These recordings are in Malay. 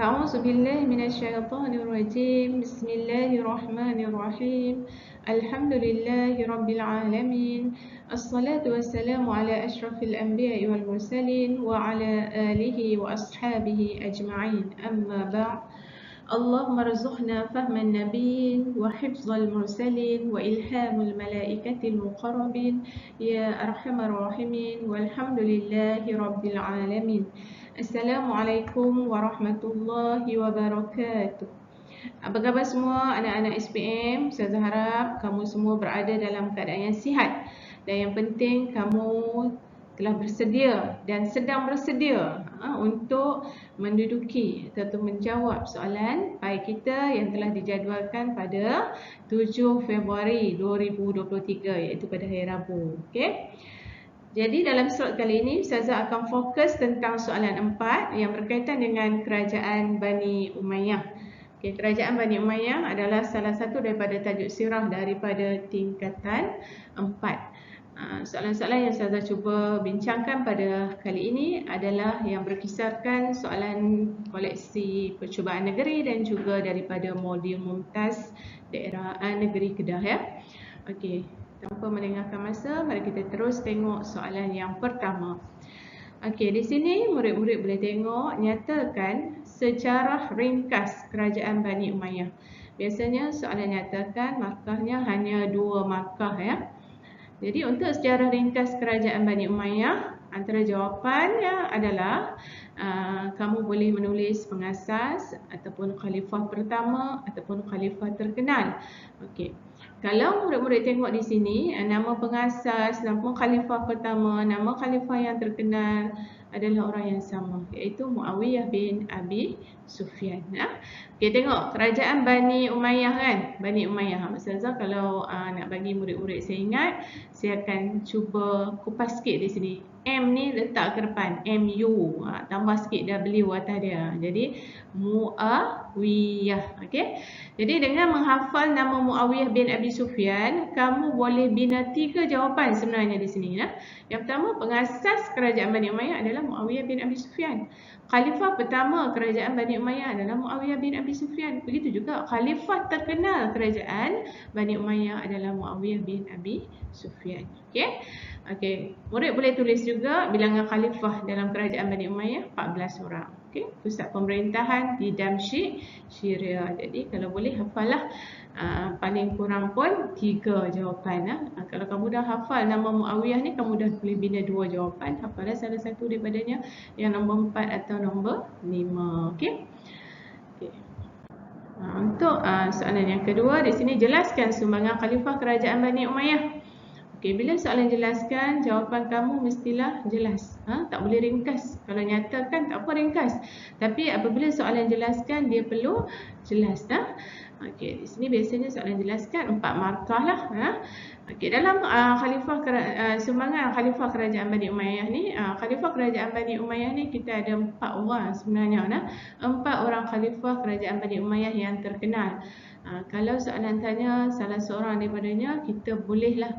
أعوذ بالله من الشيطان الرجيم بسم الله الرحمن الرحيم الحمد لله رب العالمين الصلاة والسلام على أشرف الأنبياء والمرسلين وعلى آله وأصحابه أجمعين أما بعد اللهم ارزقنا فهم النبيين وحفظ المرسلين وإلهام الملائكة المقربين يا أرحم الراحمين والحمد لله رب العالمين. Assalamualaikum warahmatullahi wabarakatuh. Apa khabar semua anak-anak SPM? Saya harap kamu semua berada dalam keadaan yang sihat. Dan yang penting kamu telah bersedia dan sedang bersedia untuk menduduki atau menjawab soalan PAI kita yang telah dijadualkan pada 7 Februari 2023 iaitu pada hari Rabu. Okey. Jadi dalam slot kali ini Ustazah akan fokus tentang soalan 4 yang berkaitan dengan kerajaan Bani Umayyah. Okay, kerajaan Bani Umayyah adalah salah satu daripada tajuk sirah daripada tingkatan 4. Soalan-soalan yang Ustazah cuba bincangkan pada kali ini adalah yang berkisarkan soalan koleksi percubaan negeri dan juga daripada modul mumtaz daerah negeri Kedah ya. Okey. Tanpa melengahkan masa, mari kita terus tengok soalan yang pertama. Okey, di sini murid-murid boleh tengok nyatakan sejarah ringkas kerajaan Bani Umayyah. Biasanya soalan nyatakan markahnya hanya 2 markah ya. Jadi untuk sejarah ringkas kerajaan Bani Umayyah, antara jawapannya adalah kamu boleh menulis pengasas ataupun khalifah pertama ataupun khalifah terkenal. Okey. Kalau murid-murid tengok di sini, nama pengasas, nama khalifah pertama, nama khalifah yang terkenal adalah orang yang sama, iaitu Muawiyah bin Abi Sufyan. Okey, tengok kerajaan Bani Umayyah kan? Bani Umayyah. Ustazah kalau nak bagi murid-murid saya ingat, saya akan cuba kupas sikit di sini. M ni letak ke depan, MU. Tambah sikit W atas dia. Jadi Muawiyah. Okey. Jadi dengan menghafal nama Muawiyah bin Abi Sufyan, kamu boleh bina 3 jawapan sebenarnya di sini ya. Yang pertama, pengasas kerajaan Bani Umayyah adalah Muawiyah bin Abi Sufyan. Khalifah pertama kerajaan Bani Umayyah adalah Muawiyah bin Abi Sufyan. Begitu juga khalifah terkenal kerajaan Bani Umayyah adalah Muawiyah bin Abi Sufyan. Okey. Okey, murid boleh tulis juga bilangan khalifah dalam kerajaan Bani Umayyah 14 orang. Okey, pusat pemerintahan di Damsyik, Syria. Jadi kalau boleh hafallah paling kurang pun 3 jawapan. Kalau kamu dah hafal nama Muawiyah ni, kamu dah boleh bina 2 jawapan. Hafallah salah satu daripadanya, yang nombor 4 atau nombor 5. Okey. Okey. Untuk soalan yang kedua, di sini jelaskan sumbangan khalifah kerajaan Bani Umayyah. Okey, bila soalan jelaskan, jawapan kamu mestilah jelas. Tak boleh ringkas. Kalau nyatakan tak apa ringkas. Tapi apabila soalan jelaskan, dia perlu jelas. Okey, di sini biasanya soalan jelaskan 4 markah lah. Okey, dalam sumbangan khalifah kerajaan Bani Umayyah ni, khalifah kerajaan Bani Umayyah ni kita ada 4 orang sebenarnya. 4 orang khalifah kerajaan Bani Umayyah yang terkenal. Kalau soalan tanya salah seorang daripadanya, kita bolehlah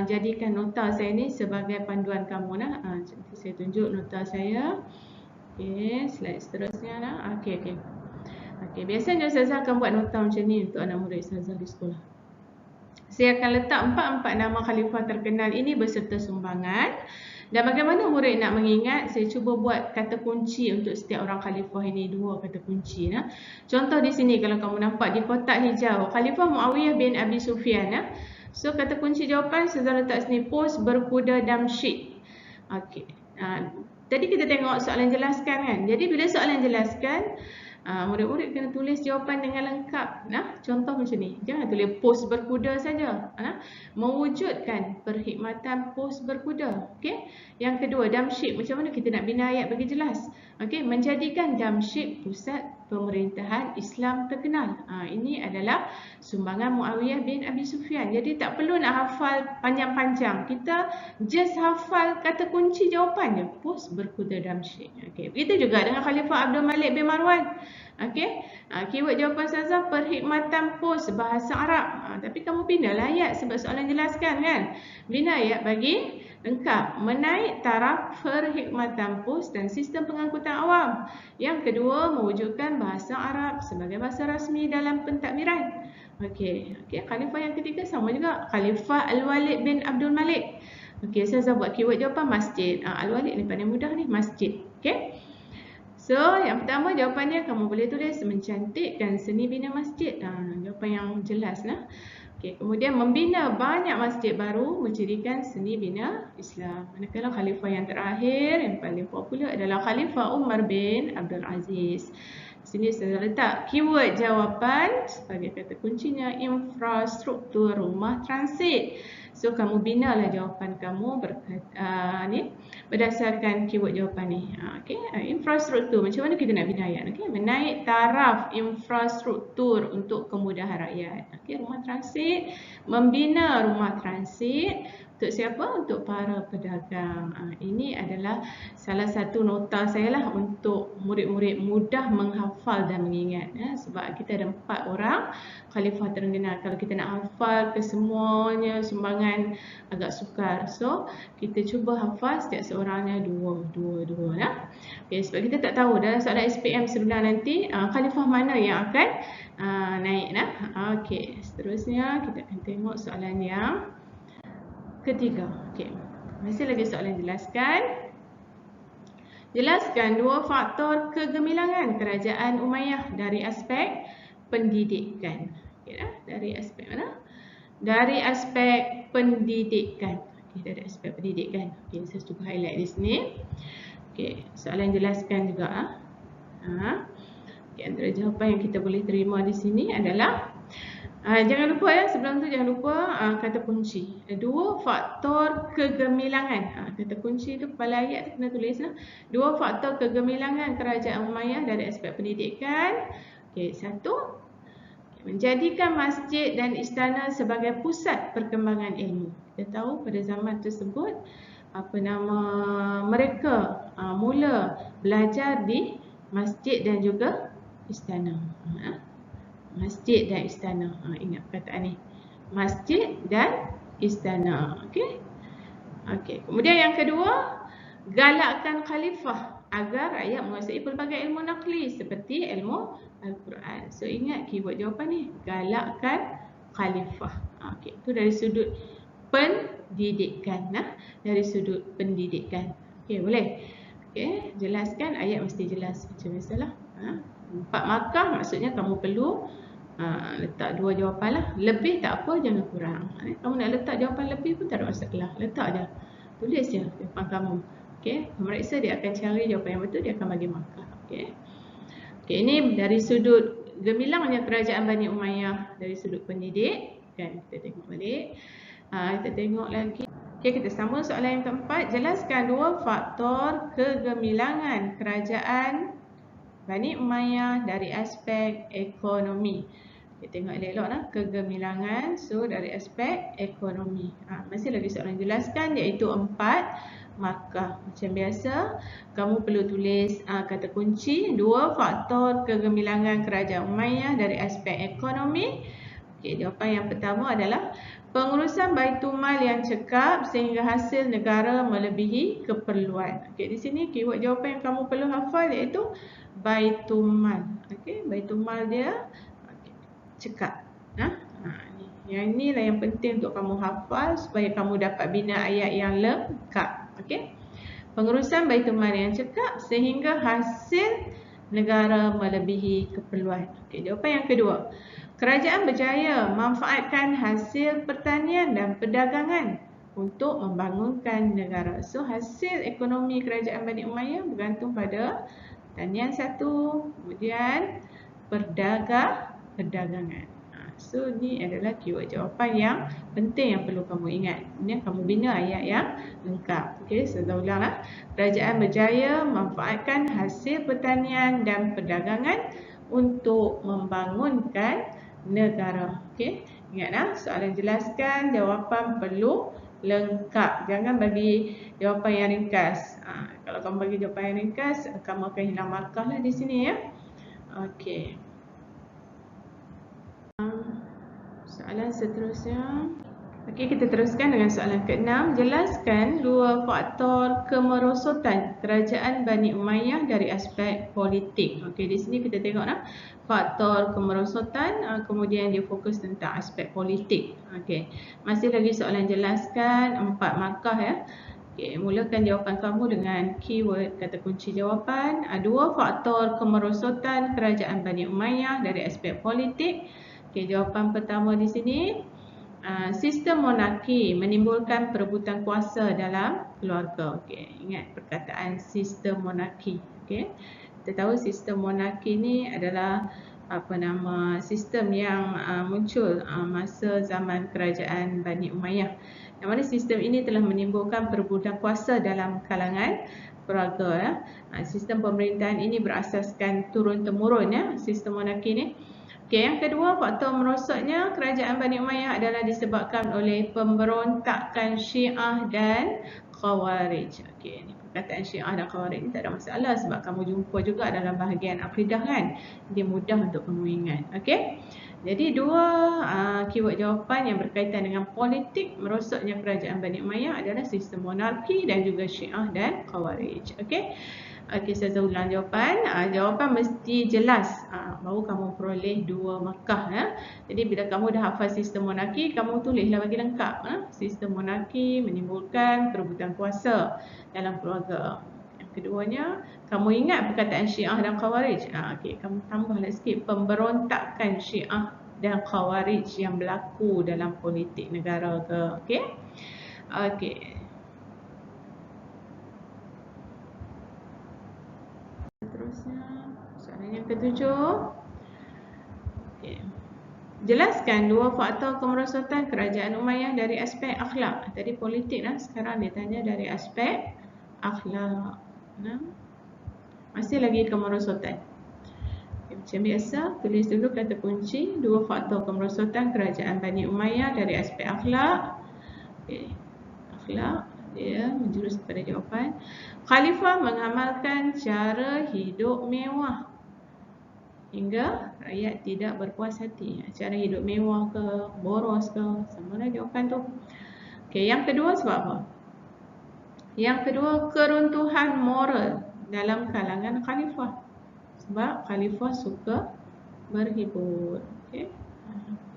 jadikan nota saya ni sebagai panduan kamu. Saya tunjuk nota saya. Okey, slide seterusnya lah. Okey. Okey, biasanya Ustazah akan buat nota macam ni untuk anak murid Ustazah di sekolah. Saya akan letak 4 nama khalifah terkenal ini beserta sumbangan. Dan bagaimana murid nak mengingat? Saya cuba buat kata kunci untuk setiap orang khalifah ini, 2 kata kunci. Contoh di sini kalau kamu nampak di kotak hijau, Khalifah Muawiyah bin Abi Sufyan. So kata kunci jawapan saya letak sini, pos berkuda Damsyik. Okey. Tadi kita tengok soalan jelaskan kan. Jadi bila soalan jelaskan, murid-murid kena tulis jawapan dengan lengkap. Contoh macam ni. Jangan tulis pos berkuda saja. Mewujudkan perkhidmatan pos berkuda. Okey. Yang kedua, Damsyik. Macam mana kita nak bina ayat bagi jelas? Okey, menjadikan Damsyik pusat pemerintahan Islam terkenal. Ini adalah sumbangan Muawiyah bin Abi Sufyan. Jadi tak perlu nak hafal panjang-panjang. Kita just hafal kata kunci jawapan je. Pos berkuda Damsyik. Okey, begitu juga dengan Khalifah Abdul Malik bin Marwan. Okey. Keyword jawapan Ustazah perkhidmatan pos bahasa Arab. Tapi kamu binalah ayat sebab soalan jelaskan kan. Bina ayat bagi lengkap. Menaik taraf perkhidmatan pos dan sistem pengangkutan awam. Yang kedua, mewujudkan bahasa Arab sebagai bahasa rasmi dalam pentadbiran. Okey. Khalifah yang ketiga sama juga. Khalifah Al-Walid bin Abdul Malik. Okey, Ustazah buat keyword jawapan masjid. Al-Walid ni paling mudah ni, masjid. Okey. So, yang pertama jawapannya kamu boleh tulis mencantikkan seni bina masjid. Jawapan yang jelas lah. Okey, kemudian membina banyak masjid baru mencirikan seni bina Islam. Manakala khalifah yang terakhir yang paling popular adalah Khalifah Umar bin Abdul Aziz. Sini saya letak keyword jawapan sebagai kata kuncinya infrastruktur rumah transit. So kamu binalah jawapan kamu berdasarkan keyword jawapan ni. Infrastruktur, macam mana kita nak bina ayat? Menaik taraf infrastruktur untuk kemudahan rakyat. Rumah transit, membina rumah transit untuk siapa? Untuk para pedagang. Ini adalah salah satu nota saya lah untuk murid-murid mudah menghafal dan mengingat. Sebab kita ada 4 orang khalifah terkenal. Kalau kita nak hafal kesemuanya sumbangan agak sukar. So, kita cuba hafal setiap seorangnya dua. Sebab kita tak tahu dalam soalan SPM sebenar nanti khalifah mana yang akan naik. Seterusnya kita akan tengok soalan yang ketiga. Masih lagi soalan jelaskan. Jelaskan 2 faktor kegemilangan kerajaan Umayyah dari aspek pendidikan. Dari aspek mana? Dari aspek pendidikan. Dari aspek pendidikan. Saya cuba highlight di sini. Soalan jelaskan juga. Antara jawapan yang kita boleh terima di sini adalah jangan lupa ya, sebelum tu jangan lupa kata kunci. 2 faktor kegemilangan. Kata kunci tu kepala ayat tu kena tulis lah. 2 faktor kegemilangan kerajaan Umayyah dari aspek pendidikan. 1, menjadikan masjid dan istana sebagai pusat perkembangan ilmu. Kita tahu pada zaman tersebut mereka mula belajar di masjid dan juga istana. Masjid dan istana. Ingat perkataan ni. Masjid dan istana. Kemudian yang kedua, galakkan khalifah agar rakyat menguasai pelbagai ilmu nakli seperti ilmu Al-Quran. So ingat keyword jawapan ni, galakkan khalifah. Itu dari sudut pendidikan. Dari sudut pendidikan. Boleh? Jelaskan ayat mesti jelas macam biasalah. 4 markah maksudnya kamu perlu letak 2 jawapan lah. Lebih tak apa, jangan kurang. Kamu nak letak jawapan lebih pun tak ada masalah. Letak je. Tulis je jawapan kamu. Pemeriksa dia akan cari jawapan yang betul, dia akan bagi markah. Ini dari sudut gemilangnya kerajaan Bani Umayyah dari sudut pendidik. Kita tengok balik. Kita tengok lagi. Kita sambung soalan yang keempat. Jelaskan 2 faktor kegemilangan kerajaan Bani Umayyah dari aspek ekonomi. Kita tengok elok-elok lah. Kegemilangan. So dari aspek ekonomi. Masih lagi soalan jelaskan, iaitu 4 markah. Macam biasa, kamu perlu tulis kata kunci 2 faktor kegemilangan kerajaan Umayyah dari aspek ekonomi. Jawapan yang pertama adalah pengurusan Baitulmal yang cekap sehingga hasil negara melebihi keperluan. Di sini keyword jawapan yang kamu perlu hafal iaitu Baitulmal. Baitulmal dia cekap. Yang inilah yang penting untuk kamu hafal supaya kamu dapat bina ayat yang lengkap. Pengurusan Baitulmal yang cekap sehingga hasil negara melebihi keperluan. Jawapan yang kedua. Kerajaan berjaya memanfaatkan hasil pertanian dan perdagangan untuk membangunkan negara. So hasil ekonomi kerajaan Bani Umayyah bergantung pada pertanian satu, kemudian perdagangan. So ni adalah keyword jawapan yang penting yang perlu kamu ingat. Ini kamu bina ayat yang lengkap. Saya ulang lah. Kerajaan berjaya memanfaatkan hasil pertanian dan perdagangan untuk membangunkan negara. Ingatlah, soalan jelaskan, jawapan perlu lengkap. Jangan bagi jawapan yang ringkas. Kalau kamu bagi jawapan yang ringkas, kamu akan hilang markah lah di sini ya. Okey. Soalan seterusnya. Okey, kita teruskan dengan soalan ke-6. Jelaskan dua faktor kemerosotan kerajaan Bani Umayyah dari aspek politik. Okey, di sini kita tengok faktor kemerosotan, kemudian dia fokus tentang aspek politik. Okey. Masih lagi soalan jelaskan 4 markah ya. Okey, mulakan jawapan kamu dengan keyword kata kunci jawapan. Dua faktor kemerosotan kerajaan Bani Umayyah dari aspek politik. Okey, jawapan pertama di sini, sistem monarki menimbulkan perebutan kuasa dalam keluarga. Okey, ingat perkataan sistem monarki. Okey. Kita tahu sistem monarki ni adalah sistem yang muncul masa zaman kerajaan Bani Umayyah. Yang mana sistem ini telah menimbulkan perebutan kuasa dalam kalangan keluarga ya. Sistem pemerintahan ini berasaskan turun temurun ya, sistem monarki ni. Okey, yang kedua, faktor merosotnya kerajaan Bani Umayyah adalah disebabkan oleh pemberontakan Syiah dan Khawarij. Okey, ni perkataan Syiah dan Khawarij ni tak ada masalah sebab kamu jumpa juga dalam bahagian akidah kan. Dia mudah untuk kamu ingat. Okey. Jadi dua keyword jawapan yang berkaitan dengan politik merosotnya kerajaan Bani Umayyah adalah sistem monarki dan juga Syiah dan Khawarij. Okey. Okey, saya ulang jawapan. Jawapan mesti jelas, baru kamu peroleh 2 markah ya. Jadi bila kamu dah hafal sistem monarki, kamu tulislah bagi lengkap. Sistem monarki menimbulkan perebutan kuasa dalam keluarga. Yang keduanya, kamu ingat perkataan Syiah dan Khawarij. Okey, kamu tambahlah sikit pemberontakan Syiah dan Khawarij yang berlaku dalam politik negara ke. Okey. Okey. Seterusnya, soalan yang ketujuh. Okay. Jelaskan dua faktor kemerosotan kerajaan Umayyah dari aspek akhlak. Tadi politik lah, sekarang dia tanya dari aspek akhlak. Masih lagi kemerosotan. Okay, macam biasa, tulis dulu kata kunci dua faktor kemerosotan kerajaan Bani Umayyah dari aspek akhlak. Okay. Akhlak, dia menjurus kepada jawapan. Khalifah mengamalkan cara hidup mewah hingga rakyat tidak berpuas hati. Cara hidup mewah ke, boros ke, samalah jawapan tu. Okey, yang kedua sebab apa? Yang kedua, keruntuhan moral dalam kalangan khalifah. Sebab khalifah suka berhibur. Okey.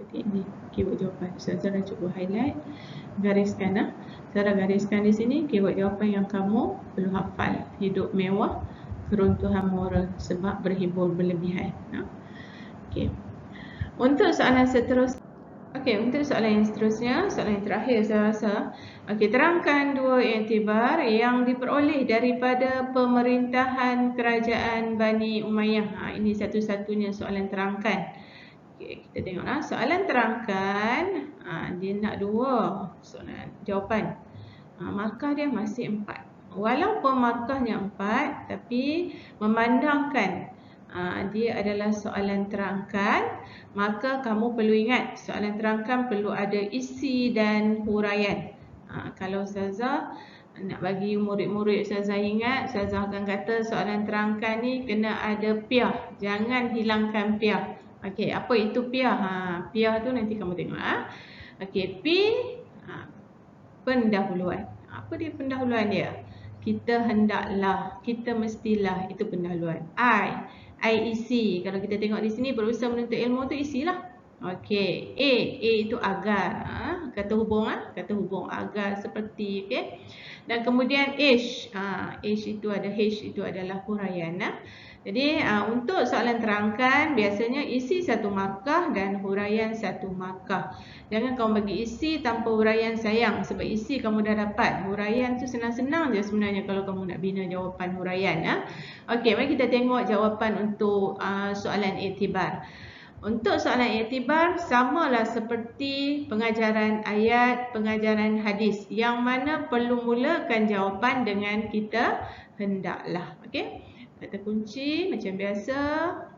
Jadi ini keyword jawapan. Saya dah cuba highlight, gariskan Cara gariskan di sini keyword jawapan yang kamu perlu hafal. Hidup mewah, keruntuhan moral sebab berhibur berlebihan. Okey. Untuk soalan seterusnya, untuk soalan yang seterusnya, soalan yang terakhir saya rasa. Okey, terangkan dua iktibar yang diperoleh daripada pemerintahan kerajaan Bani Umayyah. Ini satu-satunya soalan terangkan. Okey, kita tengoklah soalan terangkan. Dia nak dua soalan jawapan. Markah dia masih 4. Walaupun markahnya 4, tapi memandangkan dia adalah soalan terangkan, maka kamu perlu ingat soalan terangkan perlu ada isi dan huraian. Kalau Ustazah nak bagi murid-murid Ustazah ingat, Ustazah akan kata soalan terangkan ni kena ada piah. Jangan hilangkan piah. Okey, apa itu piah? Piah tu nanti kamu tengok. Okey, P, pendahuluan. Apa dia pendahuluan dia? Kita hendaklah, kita mestilah, itu pendahuluan. I isi. Kalau kita tengok di sini berusaha menuntut ilmu tu isilah. Okey, A itu agar. Kata hubung agar seperti, okey. Dan kemudian H itu ada H itu adalah huraian. Jadi untuk soalan terangkan biasanya isi 1 markah dan huraian 1 markah. Jangan kamu bagi isi tanpa huraian, sayang, sebab isi kamu dah dapat. Huraian tu senang-senang je sebenarnya kalau kamu nak bina jawapan huraian. Okey, mari kita tengok jawapan untuk soalan iktibar. Untuk soalan iktibar samalah seperti pengajaran ayat, pengajaran hadis, yang mana perlu mulakan jawapan dengan kita hendaklah. Okey. Kata kunci macam biasa,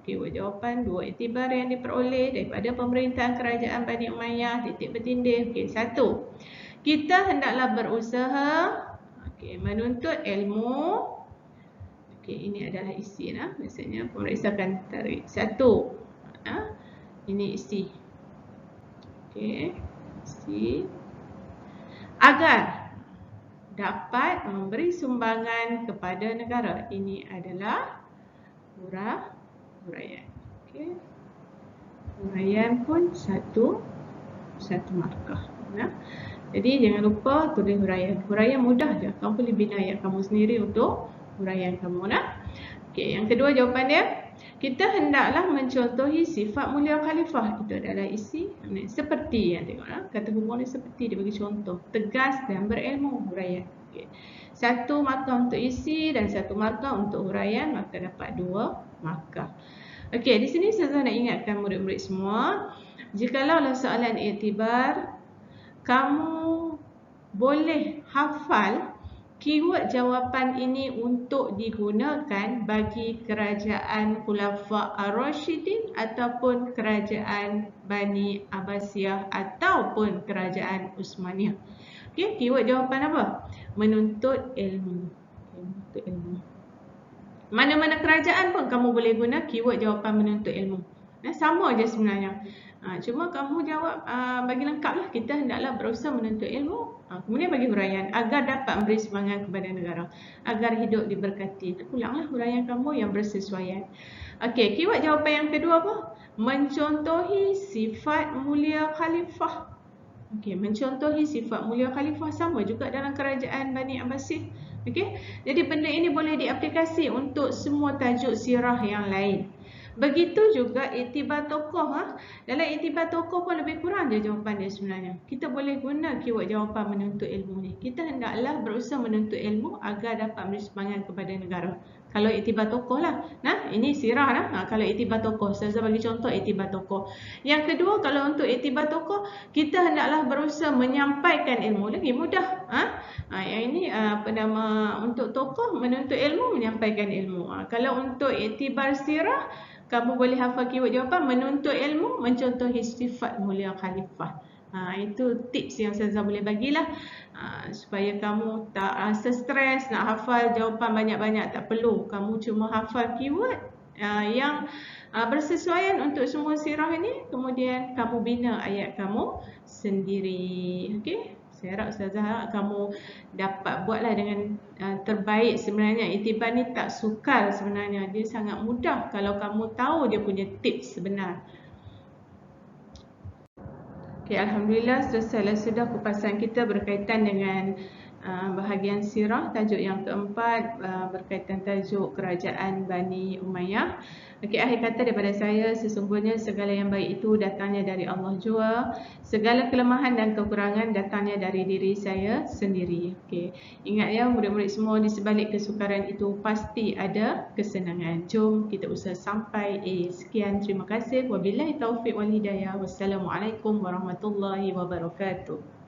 keyword jawapan dua iktibar yang diperoleh daripada pemerintahan kerajaan Bani Umayyah, titik bertindih. Okey, 1. Kita hendaklah berusaha menuntut ilmu Okey, ini adalah isi nah. Biasanya pemeriksa akan tarik 1. Ini isi. Okey, isi. Agar dapat memberi sumbangan kepada negara. Ini adalah huraian. Okey. Huraian pun satu markah. Jadi jangan lupa tulis huraian. Huraian mudah je. Kamu boleh bina ayat kamu sendiri untuk huraian kamu. Okey, yang kedua jawapan dia. Kita hendaklah mencontohi sifat mulia khalifah. Itu adalah isi. Seperti yang tengok. Kata hubung ni seperti dia bagi contoh. Tegas dan berilmu, huraian. Okey. 1 markah untuk isi dan 1 markah untuk huraian. Maka dapat 2 markah. Okey, di sini saya nak ingatkan murid-murid semua. Jikalau soalan iktibar, kamu boleh hafal keyword jawapan ini untuk digunakan bagi kerajaan Khulafa' Ar-Rasyidin ataupun kerajaan Bani Abbasiyah ataupun kerajaan Uthmaniyah. Okey, keyword jawapan apa? Menuntut ilmu. Menuntut ilmu. Mana-mana kerajaan pun kamu boleh guna keyword jawapan menuntut ilmu. Sama je sebenarnya. Cuma kamu jawab bagi lengkaplah. Kita hendaklah berusaha menuntut ilmu. Kemudian bagi huraian agar dapat memberi sumbangan kepada negara, agar hidup diberkati. Ulanglah huraian kamu yang bersesuaian. Okey, keyword jawapan yang kedua apa? Mencontohi sifat mulia khalifah. Okey, mencontohi sifat mulia khalifah sama juga dalam kerajaan Bani Abbasiyah. Okey, jadi benda ini boleh diaplikasi untuk semua tajuk sirah yang lain. Begitu juga iktibar tokoh. Dalam iktibar tokoh pun lebih kurang je jawapan dia sebenarnya. Kita boleh guna keyword jawapan menuntut ilmu ni. Kita hendaklah berusaha menuntut ilmu agar dapat memberi sumbangan kepada negara. Kalau iktibar tokoh lah. Ini sirah lah. Kalau iktibar tokoh, saya bagi contoh iktibar tokoh. Yang kedua, kalau untuk iktibar tokoh, kita hendaklah berusaha menyampaikan ilmu. Lagi mudah. Yang ini untuk tokoh menuntut ilmu, menyampaikan ilmu. Kalau untuk iktibar sirah, kamu boleh hafal keyword jawapan menuntut ilmu, mencontohi sifat mulia khalifah. Itu tips yang saya boleh bagilah. Supaya kamu tak rasa stres nak hafal jawapan banyak-banyak. Tak perlu. Kamu cuma hafal keyword yang bersesuaian untuk semua sirah ini. Kemudian kamu bina ayat kamu sendiri. Okey? Saya harap Ustazah kamu dapat buatlah dengan terbaik. Sebenarnya iktibar ni tak sukar sebenarnya. Dia sangat mudah kalau kamu tahu dia punya tips sebenar. Okey, alhamdulillah selesailah sudah kupasan kita berkaitan dengan bahagian sirah. Tajuk yang keempat berkaitan tajuk kerajaan Bani Umayyah. Okey, akhir kata daripada saya, sesungguhnya segala yang baik itu datangnya dari Allah jua. Segala kelemahan dan kekurangan datangnya dari diri saya sendiri. Okey, ingat ya murid-murid semua, di sebalik kesukaran itu pasti ada kesenangan. Jom kita usaha sampai Sekian, terima kasih. Wabillahi taufiq wal hidayah. Wassalamualaikum warahmatullahi wabarakatuh.